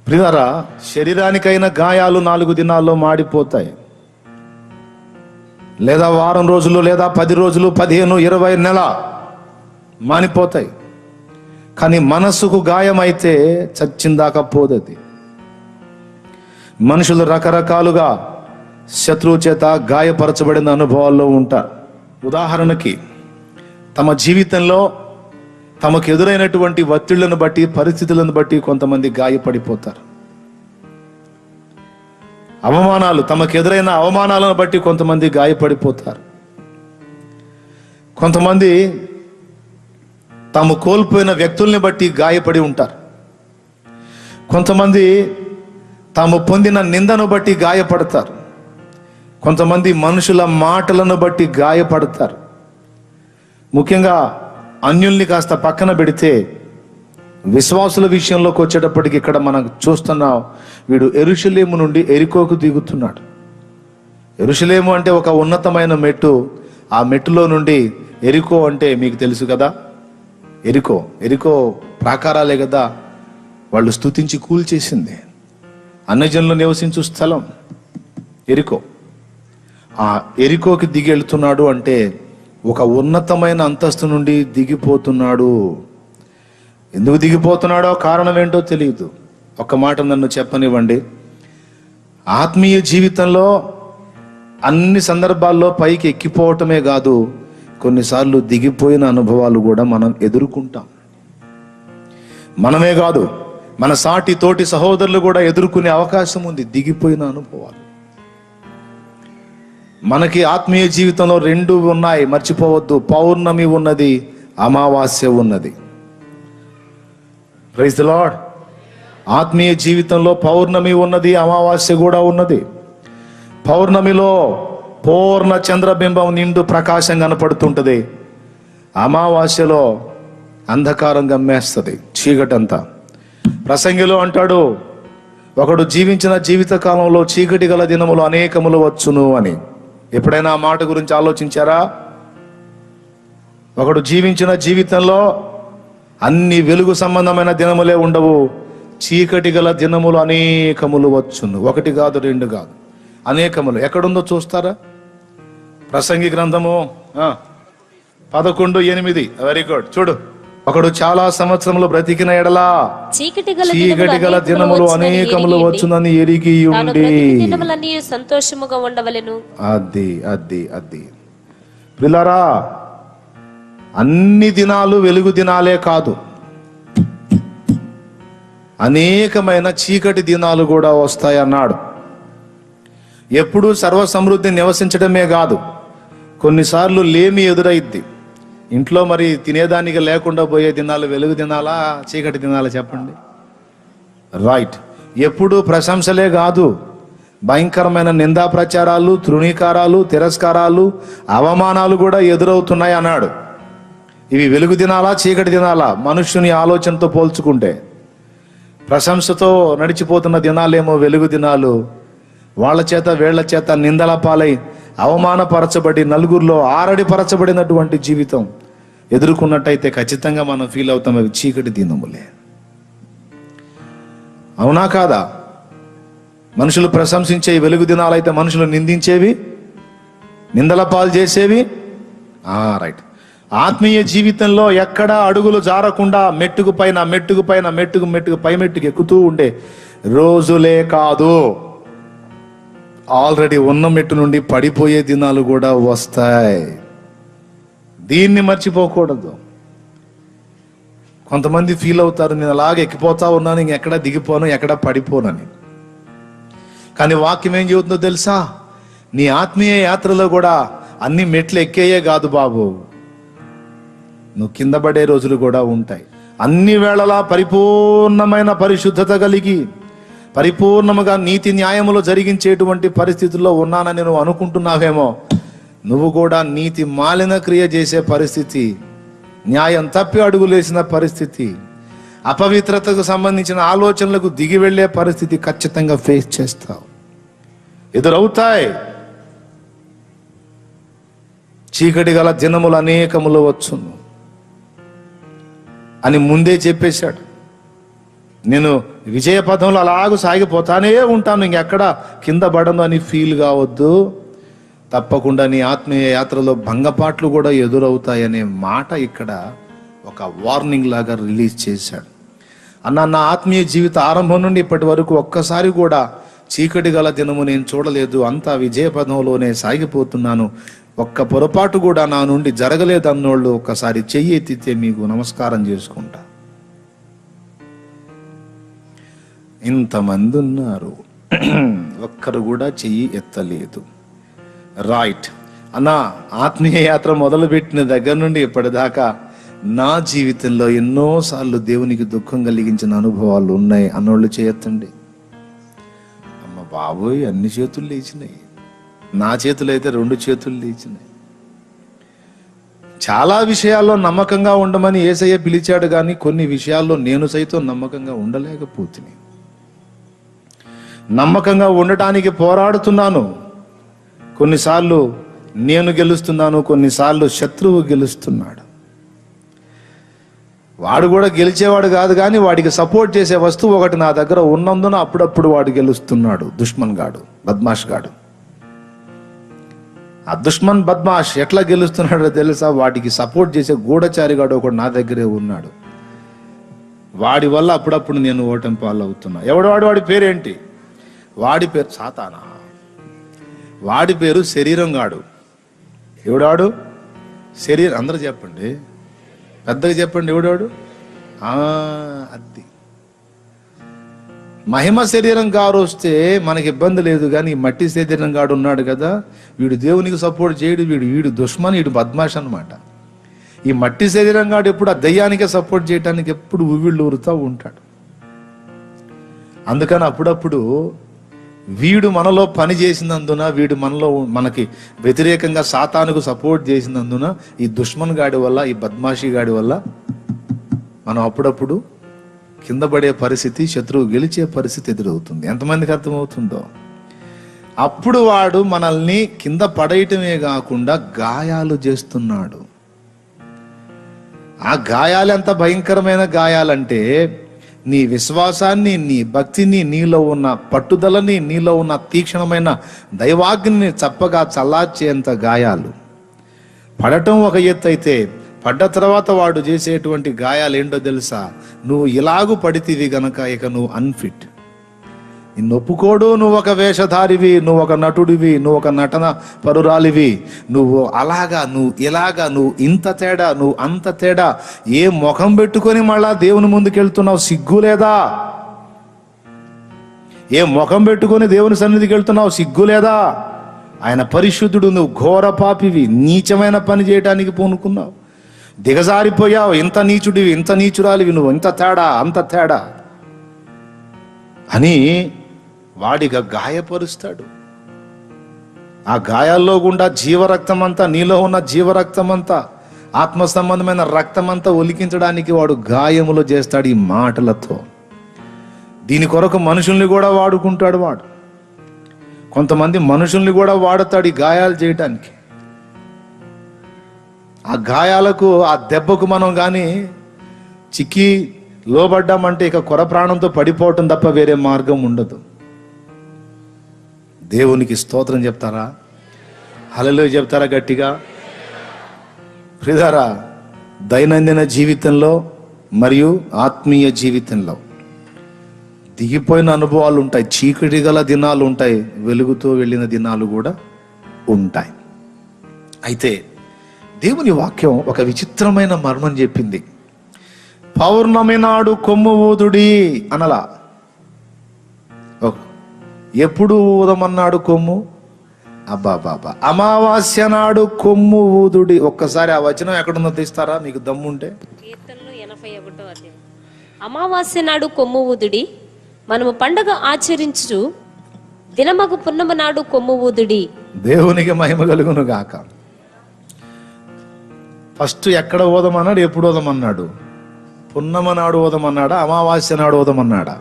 ప్రియులారా, శరీరానికైన గాయాలు 4 దినాల్లో మాడిపోతాయి, లేదా వారం రోజులు, లేదా 10 రోజులు, 15, 20 నెల మానిపోతాయి. కానీ మనసుకు గాయమైతే చచ్చిందాకా పోదది. మనుషులు రకరకాలుగా శత్రువు చేత గాయపరచబడిన అనుభవాల్లో ఉంటారు. ఉదాహరణకి, తమ జీవితంలో తమకు ఎదురైనటువంటి ఒత్తిళ్లను బట్టి, పరిస్థితులను బట్టి కొంతమంది గాయపడిపోతారు. అవమానాలు, తమకు ఎదురైన అవమానాలను బట్టి కొంతమంది గాయపడిపోతారు. కొంతమంది తాము కోల్పోయిన వ్యక్తుల్ని బట్టి గాయపడి ఉంటారు. కొంతమంది తాము పొందిన నిందను బట్టి గాయపడతారు. కొంతమంది మనుషుల మాటలను బట్టి గాయపడతారు. ముఖ్యంగా అన్యుల్ని కాస్త పక్కన పెడితే విశ్వాసుల విషయంలోకి వచ్చేటప్పటికి ఇక్కడ మనం చూస్తున్నాం, వీడు యెరూషలేము నుండి ఎరికోకు దిగుతున్నాడు. యెరూషలేము అంటే ఒక ఉన్నతమైన మెట్టు. ఆ మెట్టులో నుండి ఎరికో అంటే మీకు తెలుసు కదా, ఎరికో ప్రాకారాలే కదా వాళ్ళు స్తుతించి కూల్చేసింది. అన్యజనులు నివసించు స్థలం ఎరికో. ఆ ఎరికోకి దిగి వెళ్తున్నాడు అంటే ఒక ఉన్నతమైన అంతస్తు నుండి దిగిపోతున్నాడు. ఎందుకు దిగిపోతున్నాడో, కారణం ఏంటో తెలియదు. ఒక మాట నన్ను చెప్పనివ్వండి, ఆత్మీయ జీవితంలో అన్ని సందర్భాల్లో పైకి ఎక్కిపోవటమే కాదు, కొన్నిసార్లు దిగిపోయిన అనుభవాలు కూడా మనం ఎదుర్కొంటాం. మనమే కాదు, మన సాటి తోటి సహోదరులు కూడా ఎదుర్కొనే అవకాశం ఉంది, దిగిపోయిన అనుభవాలు. మనకి ఆత్మీయ జీవితంలో 2 ఉన్నాయి, మర్చిపోవద్దు. పౌర్ణమి ఉన్నది, అమావాస్య ఉన్నది. Praise the lord. ఆత్మీయ జీవితంలో పౌర్ణమి ఉన్నది, అమావాస్య కూడా ఉన్నది. పౌర్ణమిలో పూర్ణ చంద్రబింబం నిండు ప్రకాశం కనపడుతుంటది. అమావాస్యలో అంధకారం గమ్మేస్తుంది, చీకటంతా. ప్రసంగిలో అంటాడు, ఒకడు జీవించిన జీవిత కాలంలో చీకటి గల దినములు అనేకములు వచ్చును అని. ఎప్పుడైనా ఆ మాట గురించి ఆలోచించారా? ఒకడు జీవించిన జీవితంలో అన్ని వెలుగు సంబంధమైన దినములే ఉండవు, చీకటి గల దినములు అనేకములు వచ్చును. 1 కాదు, 2 కాదు, అనేకములు. ఎక్కడుందో చూస్తారా? ప్రసంగి గ్రంథము 11:8. Very good. చూడు, ఒకడు చాలా సంవత్సరములు బ్రతికిన ఎడలా చీకటి గల దినములు అనేకములు వచ్చునని ఎరిగి ఉండి సంతోషముగా ఉండవలెను. అది పిల్లరా, అన్ని దినాలు వెలుగు దినాలే కాదు, అనేకమైన చీకటి దినాలు కూడా వస్తాయి అన్నాడు. ఎప్పుడూ సర్వ సమృద్ధి నివసించడమే కాదు, కొన్నిసార్లు లేమి ఎదురైద్ది ఇంట్లో. మరి తినేదానికి లేకుండా పోయే దినాలు వెలుగు దినాలా, చీకటి దినాలా చెప్పండి? రైట్. ఎప్పుడు ప్రశంసలే కాదు, భయంకరమైన నిందా ప్రచారాలు, తృణీకారాలు, తిరస్కారాలు, అవమానాలు కూడా ఎదురవుతున్నాయి అన్నాడు. ఇవి వెలుగు దినాలా, చీకటి దినాలా? మనుష్యుని ఆలోచనతో పోల్చుకుంటే ప్రశంసతో నడిచిపోతున్న దినాలేమో వెలుగు దినాలు. వాళ్ళ చేత వీళ్ల చేత నిందల పాలై అవమానపరచబడి నలుగురిలో ఆరడిపరచబడినటువంటి జీవితం ఎదుర్కొన్నట్టయితే ఖచ్చితంగా మనం ఫీల్ అవుతాం, అవి చీకటి దినములే. అవునా కాదా? మనుషులు ప్రశంసించే వెలుగు దినాలైతే మనుషులు నిందించేవి, నిందల పాలు చేసేవి. రైట్. ఆత్మీయ జీవితంలో ఎక్కడా అడుగులు జారకుండా మెట్టుకు పై మెట్టుకు ఎక్కుతూ ఉండే రోజులే కాదు, ఆల్రెడీ ఉన్న మెట్టు నుండి పడిపోయే దినాలు కూడా వస్తాయి. దీన్ని మర్చిపోకూడదు. కొంతమంది ఫీల్ అవుతారు, నేను అలాగే ఎక్కిపోతా ఉన్నాను, ఇంకెక్కడ దిగిపోను, ఎక్కడ పడిపోనని. కానీ వాక్యం ఏం చెబుతుందో తెలుసా? నీ ఆత్మీయ యాత్రలో కూడా అన్ని మెట్లు ఎక్కేయే కాదు బాబు, నువ్వు కింద పడే రోజులు కూడా ఉంటాయి. అన్ని వేళలా పరిపూర్ణమైన పరిశుద్ధత కలిగి, పరిపూర్ణముగా నీతి న్యాయములు జరిగించేటువంటి పరిస్థితుల్లో ఉన్నానని నువ్వు అనుకుంటున్నావేమో, నువ్వు కూడా నీతి మాలిన క్రియ చేసే పరిస్థితి, న్యాయం తప్పి అడుగులేసిన పరిస్థితి, అపవిత్రతకు సంబంధించిన ఆలోచనలకు దిగి వెళ్లే పరిస్థితి ఖచ్చితంగా ఫేస్ చేస్తావు, ఎదురవుతాయి. చీకటి గల దినములు అనేకములు వచ్చును అని ముందే చెప్పేశాడు. నేను విజయ పథంలో అలాగూ సాగిపోతానే ఉంటాను, ఇంకెక్కడ కింద పడను అని ఫీల్ కావద్దు. తప్పకుండా నీ ఆత్మీయ యాత్రలో భంగపాట్లు కూడా ఎదురవుతాయనే మాట ఇక్కడ ఒక వార్నింగ్ లాగా రిలీజ్ చేశాడు. అన్న, నా ఆత్మీయ జీవిత ఆరంభం నుండి ఇప్పటి వరకు ఒక్కసారి కూడా చీకటి గల దినము నేను చూడలేదు, అంతా విజయ పదంలోనే సాగిపోతున్నాను, ఒక్క పొరపాటు కూడా నా నుండి జరగలేదు అన్నోళ్ళు ఒక్కసారి చెయ్యి ఎత్తితే మీకు నమస్కారం చేసుకుంటా. ఇంతమంది ఉన్నారు, ఒక్కరు కూడా చెయ్యి ఎత్తలేదు. రైట్ అన్న, ఆత్మీయ యాత్ర మొదలుపెట్టిన దగ్గర నుండి ఇప్పటిదాకా నా జీవితంలో ఎన్నోసార్లు దేవునికి దుఃఖం కలిగించిన అనుభవాలు ఉన్నాయి అన్నోళ్ళు చేయొత్తండి. అమ్మ బాబోయ్, అన్ని చేతులు లేచినాయి. నా చేతులు అయితే 2 చేతులు లేచినాయి. చాలా విషయాల్లో నమ్మకంగా ఉండమని యేసయ్య పిలిచాడు, కానీ కొన్ని విషయాల్లో నేను సైతం నమ్మకంగా ఉండలేకపోతున్నా. నమ్మకంగా ఉండటానికి పోరాడుతున్నాను. కొన్నిసార్లు నేను గెలుస్తున్నాను, కొన్నిసార్లు శత్రువు గెలుస్తున్నాడు. వాడు కూడా గెలిచేవాడు కాదు, కానీ వాడికి సపోర్ట్ చేసే వస్తువు ఒకటి నా దగ్గర ఉన్నందున అప్పుడప్పుడు వాడు గెలుస్తున్నాడు. దుష్మన్ గాడు, బద్మాష్ గాడు. ఆ దుష్మన్ బద్మాష్ ఎట్లా గెలుస్తున్నాడో తెలుసా? వాడికి సపోర్ట్ చేసే గూఢచారిగాడు ఒకడు నా దగ్గరే ఉన్నాడు. వాడి వల్ల అప్పుడప్పుడు నేను ఓటమి పాలవుతున్నా. వాడి పేరేంటి? వాడి పేరు సాతానా. వాడి పేరు శరీరం గాడు. ఎవడాడు? శరీరం. అందరూ చెప్పండి, పెద్దగా చెప్పండి. ఎవడాడు? అది మహిమ శరీరం గారు వస్తే మనకి ఇబ్బంది లేదు, కానీ మట్టి శరీరం గాడు ఉన్నాడు కదా, వీడు దేవునికి సపోర్ట్ చేయడు, వీడు దుష్మన్, వీడు బద్మాష్ అనమాట. ఈ మట్టి శరీరం గాడు ఎప్పుడు ఆ దయ్యానికే సపోర్ట్ చేయడానికి ఎప్పుడు ఉవ్విళ్ళు ఊరుతూ ఉంటాడు. అందుకని అప్పుడప్పుడు వీడు మనలో పని చేసినందున, వీడు మనలో మనకి వ్యతిరేకంగా సాతానుకు సపోర్ట్ చేసినందున, ఈ దుష్మన్ గాడి వల్ల, ఈ బద్మాషి గాడి వల్ల మనం అప్పుడప్పుడు కింద పడే పరిస్థితి, శత్రువు గెలిచే పరిస్థితి ఎదురవుతుంది. ఎంతమందికి అర్థమవుతుందో? అప్పుడు వాడు మనల్ని కింద పడేయటమే కాకుండా గాయాలు చేస్తున్నాడు. ఆ గాయాలు ఎంత భయంకరమైన గాయాలంటే, నీ విశ్వాసాన్ని, నీ భక్తిని, నీలో ఉన్న పట్టుదలని, నీలో ఉన్న తీక్షణమైన దైవాగ్నిని చప్పగా చల్లార్చేంత గాయాలు. పడటం ఒక ఎత్తు అయితే, పడ్డ తర్వాత వాడు చేసేటువంటి గాయాలు ఏంటో తెలుసా? నువ్వు ఇలాగూ పడితివి గనక ఇక నువ్వు అన్ఫిట్. నిన్ను ఒప్పుకోడు, నువ్వు ఒక వేషధారివి, నువ్వు ఒక నటుడివి, నువ్వు ఒక నటన పరురాలివి, నువ్వు అలాగా, నువ్వు ఇలాగా, నువ్వు ఇంత తేడా, నువ్వు అంత తేడా. ఏ ముఖం పెట్టుకొని మళ్ళా దేవుని ముందుకెళ్తున్నావు? సిగ్గు లేదా? ఏ ముఖం పెట్టుకొని దేవుని సన్నిధికి వెళ్తున్నావు? సిగ్గు లేదా? ఆయన పరిశుద్ధుడు, నువ్వు ఘోర పాపివి, నీచమైన పని చేయడానికి పూనుకున్నావు, దిగజారిపోయావు, ఇంత నీచుడివి, ఇంత నీచురాలివి, నువ్వు ఇంత తేడా, అంత తేడా అని వాడిగా గాయపరుస్తాడు. ఆ గాయాల్లో గుండా జీవరక్తం అంతా, నీలో ఉన్న జీవరక్తం అంతా, ఆత్మ సంబంధమైన రక్తం అంతా ఒలికించడానికి వాడు గాయములు చేస్తాడు ఈ మాటలతో. దీని కొరకు మనుషుల్ని కూడా వాడుకుంటాడు వాడు. కొంతమంది మనుషుల్ని కూడా వాడతాడు ఈ గాయాలు చేయటానికి. ఆ గాయాలకు, ఆ దెబ్బకు మనం కానీ చిక్కి లోబడ్డామంటే ఇక కొర ప్రాణంతో పడిపోవటం తప్ప వేరే మార్గం ఉండదు. దేవునికి స్తోత్రం చెప్తారా? హల్లెలూయా చెప్తారా గట్టిగా? ప్రియులారా, దైనందిన జీవితంలో మరియు ఆత్మీయ జీవితంలో దిగిపోయిన అనుభవాలు ఉంటాయి, చీకటి గల దినాలు ఉంటాయి, వెలుగుతో వెళ్ళిన దినాలు కూడా ఉంటాయి. అయితే దేవుని వాక్యం ఒక విచిత్రమైన మర్మం చెప్పింది. పౌర్ణమి నాడు కొమ్ము ఊదుడి అనలా. ఎప్పుడు ఊదమన్నాడు కొమ్ము? అబ్బాబాబా, అమావాస్య నాడు కొమ్ము ఊదుడి. ఒక్కసారి ఆ వచనం ఎక్కడుందో తీస్తారా మీకు దమ్ముంటే? కీర్తనలు 81వ అధ్యాయం. అమావాస్య నాడు కొమ్ము ఊదుడి, మనము పండగ ఆచరించు దినమగు పున్నమ నాడు కొమ్ము ఊదుడి. దేవునికి మహిమ కలుగును గాక. ఫస్ట్ ఎక్కడ ఓదమన్నాడు? ఎప్పుడు ఓదమన్నాడు? పున్నమ నాడు ఓదమన్నాడా? అమావాస్య నాడు ఓదమన్నాడా?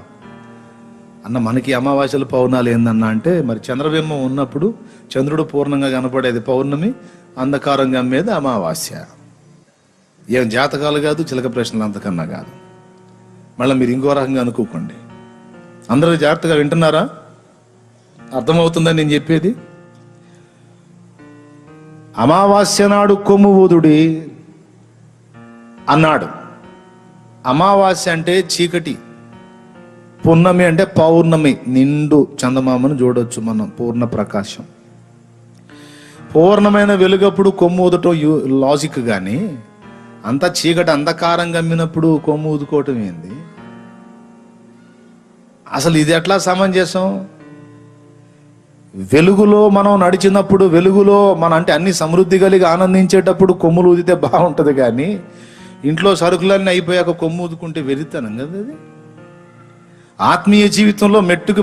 అన్న, మనకి అమావాస్యలు పౌర్ణాలు ఏందన్నా అంటే, మరి చంద్రబింబం ఉన్నప్పుడు చంద్రుడు పూర్ణంగా కనపడేది పౌర్ణమి, అంధకారంగా అమ్మేది అమావాస్య. ఏం జాతకాలు కాదు, చిలక ప్రశ్నలు అంతకన్నా కాదు. మళ్ళీ మీరు ఇంకో రకంగా అనుకోకండి. అందరూ జాగ్రత్తగా వింటున్నారా? అర్థమవుతుందని నేను చెప్పేది? అమావాస్య నాడు కొమ్ము ఊదుడి అన్నాడు. అమావాస్య అంటే చీకటి, పున్నమి అంటే పౌర్ణమి, నిండు చందమామను చూడొచ్చు మనం, పూర్ణ ప్రకాశం. పూర్ణమైన వెలుగప్పుడు కొమ్ము ఊదటం లాజిక్, కానీ అంత చీకటి అంధకారం గమ్మినప్పుడు కొమ్ము ఊదుకోవటం ఏంది? అసలు ఇది ఎట్లా సమంజసం? వెలుగులో మనం నడిచినప్పుడు, వెలుగులో మన అంటే అన్ని సమృద్ధి కలిగి ఆనందించేటప్పుడు కొమ్ములు ఊదితే బాగుంటుంది, కానీ ఇంట్లో సరుకులన్నీ అయిపోయాక కొమ్ము ఊదుకుంటే వెరితనం కదా అది. ఆత్మీయ జీవితంలో మెట్టుకు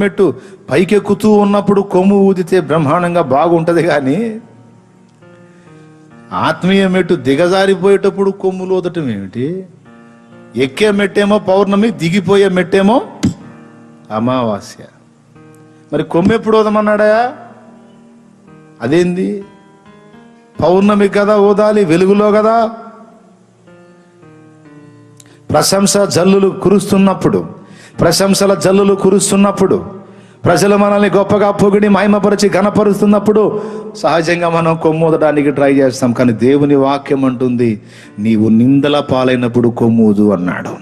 మెట్టు పైకెక్కుతూ ఉన్నప్పుడు కొమ్ము ఊదితే బ్రహ్మాండంగా బాగుంటది, కానీ ఆత్మీయ మెట్టు దిగజారిపోయేటప్పుడు కొమ్ములు ఊదటం ఏమిటి? ఎక్కే మెట్టేమో పౌర్ణమి, దిగిపోయే మెట్టేమో అమావాస్య. మరి కొమ్ము ఎప్పుడు ఊదమన్నాడా? అదేంది? పౌర్ణమి కదా ఊదాలి, వెలుగులో కదా. ప్రశంసల జల్లులు కురుస్తున్నప్పుడు, ప్రజలు మనల్ని గొప్పగా పొగిడి మహిమపరిచి ఘనపరుస్తున్నప్పుడు సహజంగా మనం కొమ్మూదడానికి ట్రై చేస్తాం. కానీ దేవుని వాక్యం అంటుంది, నీవు నిందల పాలైనప్పుడు కొమ్మూదు అన్నాడు.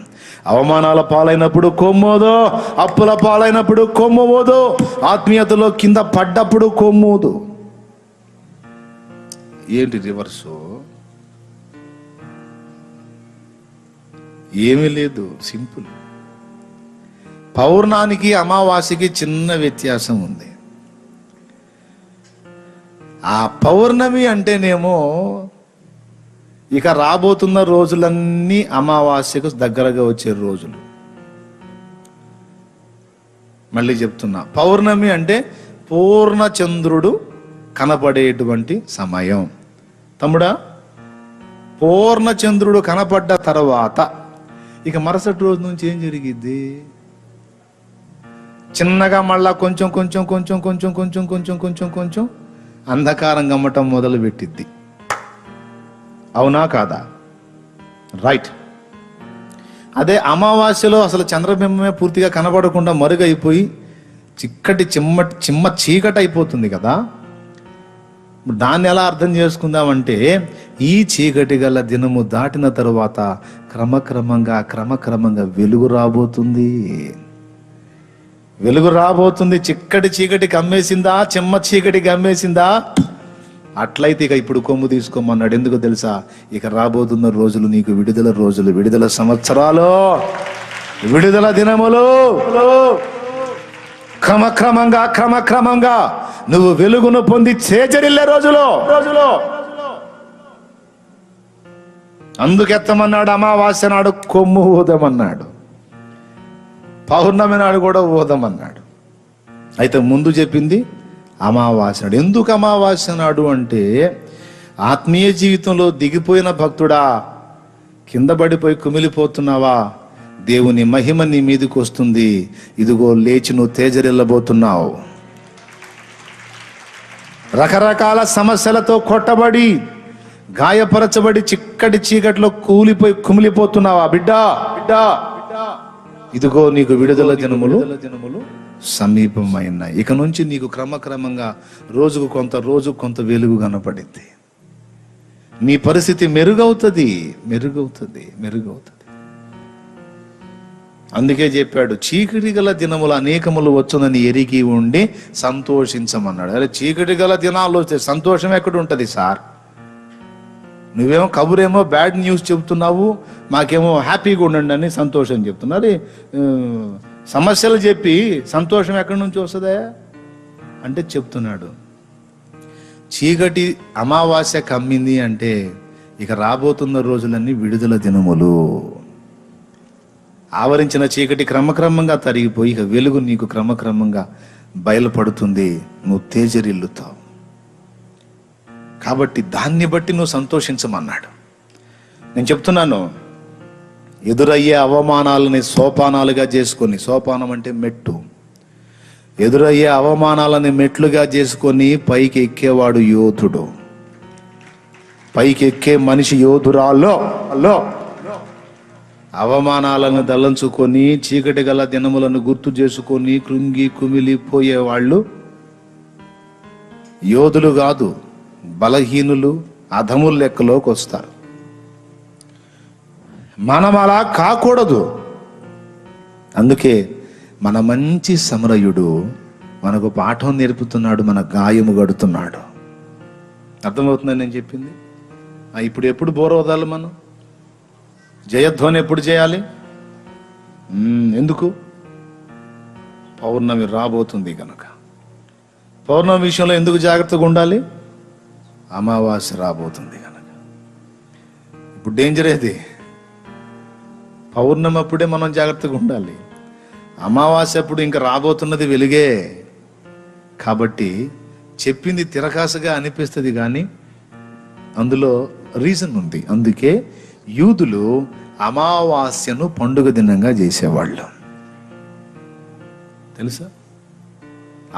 అవమానాల పాలైనప్పుడు కొమ్మూదు, అప్పుల పాలైనప్పుడు కొమ్మూదు, ఆత్మీయతలో కింద పడ్డప్పుడు కొమ్మూదు. ఏంటి రివర్సు? ఏమీ లేదు, సింపుల్. పౌర్ణానికి అమావాస్యకి చిన్న వ్యత్యాసం ఉంది. ఆ పౌర్ణమి అంటేనేమో ఇక రాబోతున్న రోజులన్నీ అమావాస్యకు దగ్గరగా వచ్చే రోజులు. మళ్ళీ చెప్తున్నా, పౌర్ణమి అంటే పూర్ణచంద్రుడు కనపడేటువంటి సమయం. తమ్ముడా, పూర్ణచంద్రుడు కనపడ్డ తర్వాత ఇక మరుసటి రోజు నుంచి ఏం జరిగిద్ది? చిన్నగా మళ్ళా కొంచెం అంధకారం గమ్మటం మొదలు పెట్టిద్ది. అవునా కాదా? రైట్. అదే అమావాస్యలో అసలు చంద్రబింబమే పూర్తిగా కనబడకుండా మరుగైపోయి చిమ్మ చీకటి అయిపోతుంది కదా. దాన్ని ఎలా అర్థం చేసుకుందామంటే, ఈ చీకటి గల దినము దాటిన తరువాత క్రమక్రమంగా వెలుగు రాబోతుంది. చిక్కటి చీకటి కమ్మేసిందా, చిమ్మ చీకటి కమ్మేసిందా? అట్లయితే ఇక ఇప్పుడు కొమ్ము తీసుకోమన్నాడు. ఎందుకు తెలుసా? ఇక రాబోతున్న రోజులు నీకు విడుదల రోజులు, విడుదల సంవత్సరాలు, విడుదల దినములు. క్రమక్రమంగా నువ్వు వెలుగును పొంది చేజరిల్లే రోజులో అందుకెత్తమన్నాడు. అమావాస్య నాడు కొమ్ము ఊదమన్నాడు, పౌర్ణమి నాడు కూడా ఊదమన్నాడు. అయితే ముందు చెప్పింది అమావాస్య నాడు. ఎందుకు అమావాస్య నాడు అంటే, ఆత్మీయ జీవితంలో దిగిపోయిన భక్తుడా, కింద పడిపోయి కుమిలిపోతున్నావా? దేవుని మహిమ నీ మీదకి వస్తుంది. ఇదిగో లేచి నువ్వు తేజరిల్లబోతున్నావు. రకరకాల సమస్యలతో కొట్టబడి, గాయపరచబడి, చిక్కటి చీకట్లో కుమిలిపోతున్నావా బిడ్డా? ఇదిగో నీకు విడుదల దినములు సమీపమైన. ఇక నుంచి నీకు క్రమక్రమంగా రోజు కొంత వెలుగు కనపడింది. నీ పరిస్థితి మెరుగవుతుంది. అందుకే చెప్పాడు, చీకటి గల దినములు అనేకములు వచ్చునని ఎరిగి ఉండి సంతోషించమన్నాడు. అరే, చీకటి గల దినాలు వస్తే సంతోషం ఎక్కడ ఉంటుంది సార్? నువ్వేమో కబురేమో బ్యాడ్ న్యూస్ చెబుతున్నావు, మాకేమో హ్యాపీగా ఉండండి అని సంతోషం చెప్తున్నారు. సమస్యలు చెప్పి సంతోషం ఎక్కడి నుంచి వస్తుందా అంటే చెప్తున్నాడు, చీకటి అమావాస్య కమ్మింది అంటే ఇక రాబోతున్న రోజులన్నీ విడుదల దినములు. ఆవరించిన చీకటి క్రమక్రమంగా తరిగిపోయి ఇక వెలుగు నీకు క్రమక్రమంగా బయలుపడుతుంది. నువ్వు తేజరిల్లుతావు. కాబట్టి దాన్ని బట్టి నువ్వు సంతోషించమన్నాడు. నేను చెప్తున్నాను, ఎదురయ్యే అవమానాలని సోపానాలుగా చేసుకొని, సోపానం అంటే మెట్టు, ఎదురయ్యే అవమానాలని మెట్లుగా చేసుకొని పైకి ఎక్కేవాడు యోధుడు. పైకి ఎక్కే మనిషి యోధురాల్లో. అవమానాలను దళంచుకొని చీకటి గల దినములను గుర్తు చేసుకొని కృంగి కుమిలిపోయే వాళ్ళు యోధులు కాదు, బలహీనులు, అధముల లెక్కలోకి వస్తారు. మనం అలా కాకూడదు. అందుకే మన మంచి సమరయుడు మనకు పాఠం నేర్పుతున్నాడు, మన గాయము గడుతున్నాడు. అర్థమవుతుందని నేను చెప్పింది? ఇప్పుడు ఎప్పుడు బోర వదాలి? మనం జయధ్వని ఎప్పుడు చేయాలి? ఎందుకు? పౌర్ణమి రాబోతుంది కనుక. పౌర్ణమి విషయంలో ఎందుకు జాగ్రత్తగా ఉండాలి? అమావాస్య రాబోతుంది కనుక. ఇప్పుడు డేంజర్ ఏది? పౌర్ణమి అప్పుడే మనం జాగ్రత్తగా ఉండాలి. అమావాస్య అప్పుడు ఇంకా రాబోతున్నది వెలుగే. కాబట్టి చెప్పింది తిరకాసుగా అనిపిస్తుంది, కానీ అందులో రీజన్ ఉంది. అందుకే యూదులు అమావాస్యను పండుగ దినంగా చేసేవాళ్ళు. తెలుసా?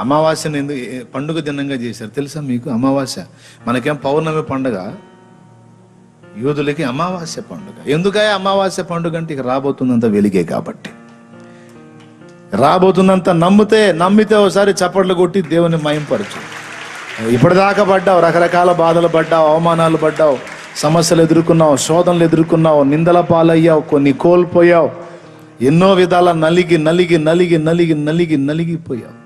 అమావాస్యను ఎందుకు పండుగ దినంగా చేశారు తెలుసా మీకు? అమావాస్య మనకేం పౌర్ణమి పండుగ, యూదులకి అమావాస్య పండుగ. ఎందుకయ్యా అమావాస్య పండుగ అంటే ఇక రాబోతున్నంత వెలిగే కాబట్టి. రాబోతున్నంత నమ్మితే ఒకసారి చప్పట్లు కొట్టి దేవుని మయంపరచు. ఇప్పటిదాకా పడ్డావు, రకరకాల బాధలు పడ్డావు, అవమానాలు పడ్డావు, సమస్యలు ఎదుర్కొన్నావు, శోధనలు ఎదుర్కొన్నావు, నిందల పాలయ్యావు, కొన్ని కోల్పోయావు, ఎన్నో విధాల నలిగిపోయావు.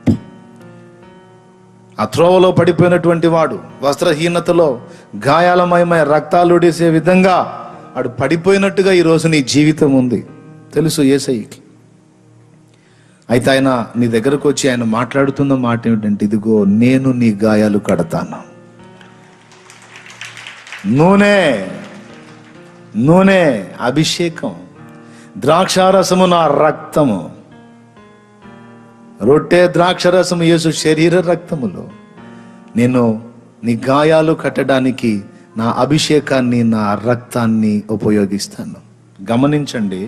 ఆ త్రోవలో పడిపోయినటువంటి వాడు, వస్త్రహీనతలో గాయాలమయమై రక్తాలుడేసే విధంగా వాడు పడిపోయినట్టుగా ఈరోజు నీ జీవితం ఉంది. తెలుసు యేసయ్యకి. అయితే ఆయన నీ దగ్గరకు వచ్చి ఆయన మాట్లాడుతున్న మాట ఏమిటంటే, ఇదిగో నేను నీ గాయాలు కడతాను. నూనె అభిషేకం, ద్రాక్షారసము నా రక్తము. రొట్టె ద్రాక్షరసము యేసు శరీర రక్తములో. నేను నీ గాయాలు కట్టడానికి నా అభిషేకాన్ని, నా రక్తాన్ని ఉపయోగిస్తాను. గమనించండి,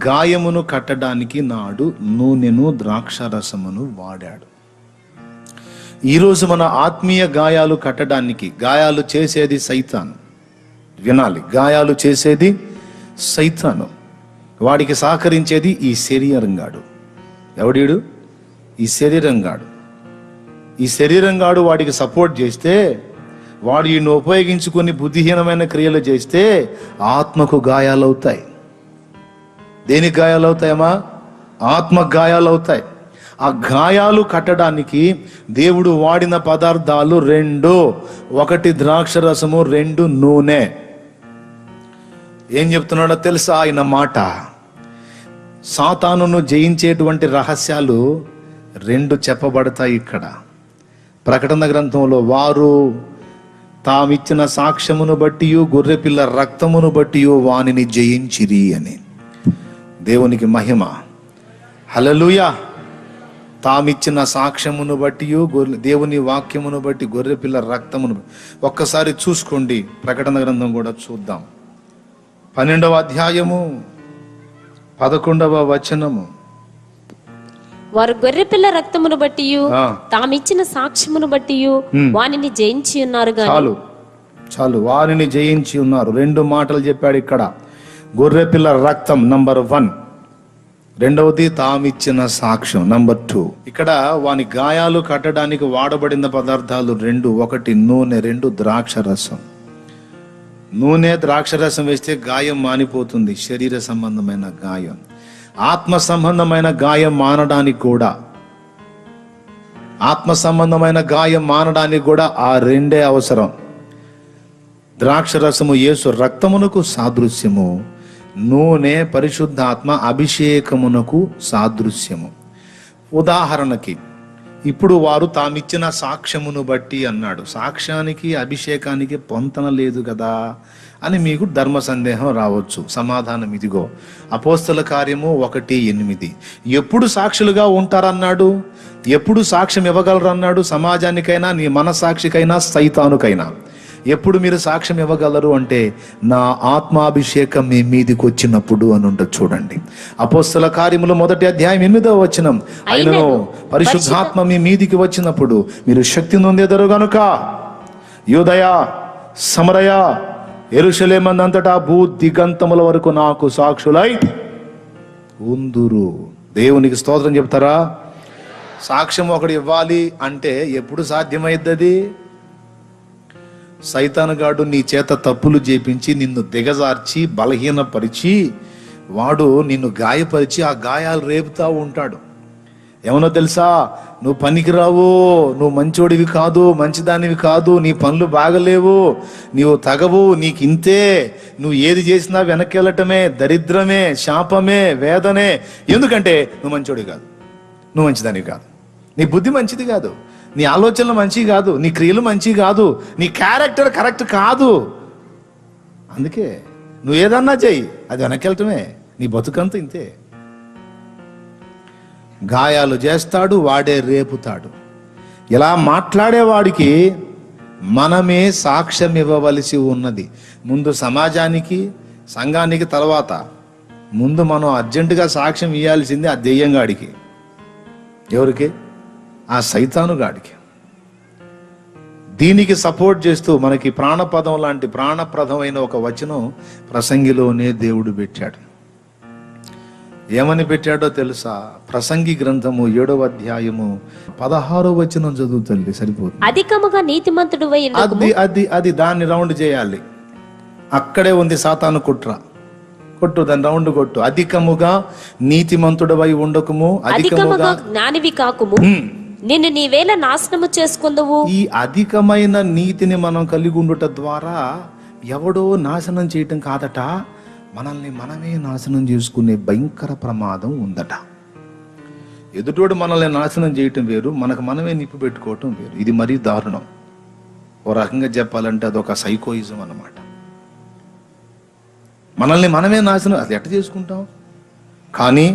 గాయమును కట్టడానికి నాడు నూనెను ద్రాక్షరసమును వాడాడు. ఈరోజు మన ఆత్మీయ గాయాలు కట్టడానికి, గాయాలు చేసేది సైతాను. వినాలి, గాయాలు చేసేది సైతాను. వాడికి సహకరించేది ఈ శరీరంగాడు. ఎవడీడు? ఈ శరీరంగాడు. ఈ శరీరంగాడు వాడికి సపోర్ట్ చేస్తే, వాడు ఈయన ఉపయోగించుకొని బుద్ధిహీనమైన క్రియలు చేస్తే ఆత్మకు గాయాలవుతాయి. దేనికి గాయాలవుతాయమ్మా? ఆత్మ గాయాలవుతాయి. ఆ గాయాలు కట్టడానికి దేవుడు వాడిన పదార్థాలు రెండు. ఒకటి ద్రాక్షరసము, రెండు నూనె. ఏం చెప్తున్నాడో తెలుసా ఆయన మాట? సాతానును జయించేటువంటి రహస్యాలు రెండు చెప్పబడతాయి ఇక్కడ. ప్రకటన గ్రంథంలో వారు తామిచ్చిన సాక్ష్యమును బట్టి, గొర్రెపిల్ల రక్తమును బట్టి వానిని జయించిరి అని. దేవునికి మహిమ. హల్లెలూయా. తామిచ్చిన సాక్ష్యమును బట్టి, దేవుని వాక్యమును బట్టి, గొర్రెపిల్ల రక్తమును. ఒక్కసారి చూసుకోండి, ప్రకటన గ్రంథం కూడా చూద్దాం. 12వ అధ్యాయము 11వ వచనము. వారు గొర్రెపిల్ల రక్తమును బట్టి, తామిచ్చిన సాక్ష్యమును బట్టి వానిని జయించి ఉన్నారు. చాలు, వారిని జయించి ఉన్నారు. రెండు మాటలు చెప్పాడు ఇక్కడ. గొర్రెపిల్ల రక్తం నంబర్ 1, రెండవది తామిచ్చిన సాక్ష్యం నంబర్ 2. ఇక్కడ వాని గాయాలు కట్టడానికి వాడబడిన పదార్థాలు రెండు. ఒకటి నూనె, రెండు ద్రాక్షరసం. నూనె ద్రాక్షరసం వేస్తే గాయం మానిపోతుంది, శరీర సంబంధమైన గాయం. ఆత్మ సంబంధమైన గాయం మానడానికి కూడా ఆ రెండే అవసరం. ద్రాక్షరసము యేసు రక్తమునకు సాదృశ్యము, నూనె పరిశుద్ధాత్మ అభిషేకమునకు సాదృశ్యము. ఉదాహరణకి ఇప్పుడు వారు తామిచ్చిన సాక్ష్యమును బట్టి అన్నాడు. సాక్ష్యానికి అభిషేకానికి పొంతన లేదు కదా అని మీకు ధర్మ సందేహం రావచ్చు. సమాధానం ఇదిగో, అపోస్తల కార్యము 1:8. ఎప్పుడు సాక్షులుగా ఉంటారన్నాడు? ఎప్పుడు సాక్ష్యం ఇవ్వగలరు అన్నాడు? సమాజానికైనా, నీ మనసాక్షికైనా, సైతానుకైనా. ఎప్పుడు మీరు సాక్ష్యం ఇవ్వగలరు అంటే, నా ఆత్మాభిషేకం మీ మీదికి వచ్చినప్పుడు అని ఉంటుంది. చూడండి, అపోస్తల కార్యములు 1వ అధ్యాయం 8వ వచనం. ఆయనను పరిశుద్ధాత్మ మీ మీదికి వచ్చినప్పుడు మీరు శక్తి నొందెదరు గనుక యూదయ, సమరయ, యెరూషలేమందంతటా భూ దిగంతముల వరకు నాకు సాక్షులై ఉందురు. దేవునికి స్తోత్రం చెప్తారా? సాక్ష్యం ఒకటి ఇవ్వాలి అంటే ఎప్పుడు సాధ్యమైద్దది? సైతానుగాడు నీ చేత తప్పులు చేపించి నిన్ను దిగజార్చి బలహీనపరిచి వాడు నిన్ను గాయపరిచి ఆ గాయాలు రేపుతా ఉంటాడు. ఏమనో తెలుసా? నువ్వు పనికిరావు, నువ్వు మంచోడివి కాదు, మంచిదానివి కాదు, నీ పనులు బాగలేవు, నీవు తగవు, నీకు ఇంతే, నువ్వు ఏది చేసినా వెనక్కి వెళ్ళటమే, దరిద్రమే, శాపమే, వేదనే. ఎందుకంటే నువ్వు మంచోడివి కాదు, నువ్వు మంచిదానివి కాదు, నీ బుద్ధి మంచిది కాదు, నీ ఆలోచనలు మంచివి కాదు, నీ క్రియలు మంచివి కాదు, నీ క్యారెక్టర్ కరెక్ట్ కాదు. అందుకే నువ్వు ఏదన్నా చెయ్యి, అది వెనక్కి వెళ్ళటమే, నీ బతుకంతా ఇంతే. గాయాలు చేస్తాడు, వాడే రేపుతాడు. ఇలా మాట్లాడేవాడికి మనమే సాక్ష్యం ఇవ్వవలసి ఉన్నది. ముందు సమాజానికి, సంఘానికి, తర్వాత ముందు మనం అర్జెంటుగా సాక్ష్యం ఇవ్వాల్సింది ఆ దెయ్యంగాడికి. ఎవరికి? ఆ సైతానుగాడికి. దీనికి సపోర్ట్ చేస్తూ మనకి ప్రాణపదం లాంటి ప్రాణప్రదమైన ఒక వచనం ప్రసంగిలోనే దేవుడు పెట్టాడు. ఏమని పెట్టాడో తెలుసా? ప్రసంగి గ్రంథము 7వ అధ్యాయము 16వ వచనం చదువు తల్లి, సరిపోతుంది. అధికముగా నీతిమంతుడువై ఉండకుము. అది దాన్ని రౌండ్ చేయాలి. అక్కడే ఉంది సాతాను కుట్ర. కొట్టు, దాన్ని రౌండ్ కొట్టు. అధికముగా నీతిమంతుడవై ఉండకము, అధికముగా జ్ఞానివి కాకుము, నిన్ను నీవేళ నాశనము చేసుకుందువు. ఈ అధికమైన నీతిని మనం కలిగి ఉండుట ద్వారా ఎవడో నాశనం చేయటం కాదట, మనల్ని మనమే నాశనం చేసుకునే భయంకర ప్రమాదం ఉందట. ఎదుటోడు మనల్ని నాశనం చేయటం వేరు, మనకు మనమే నిప్పు పెట్టుకోవటం వేరు. ఇది మరీ దారుణం. ఓ రకంగా చెప్పాలంటే అదొక సైకోయిజం అన్నమాట. మనల్ని మనమే నాశనం అది ఎట్ట చేసుకుంటాం? కానీ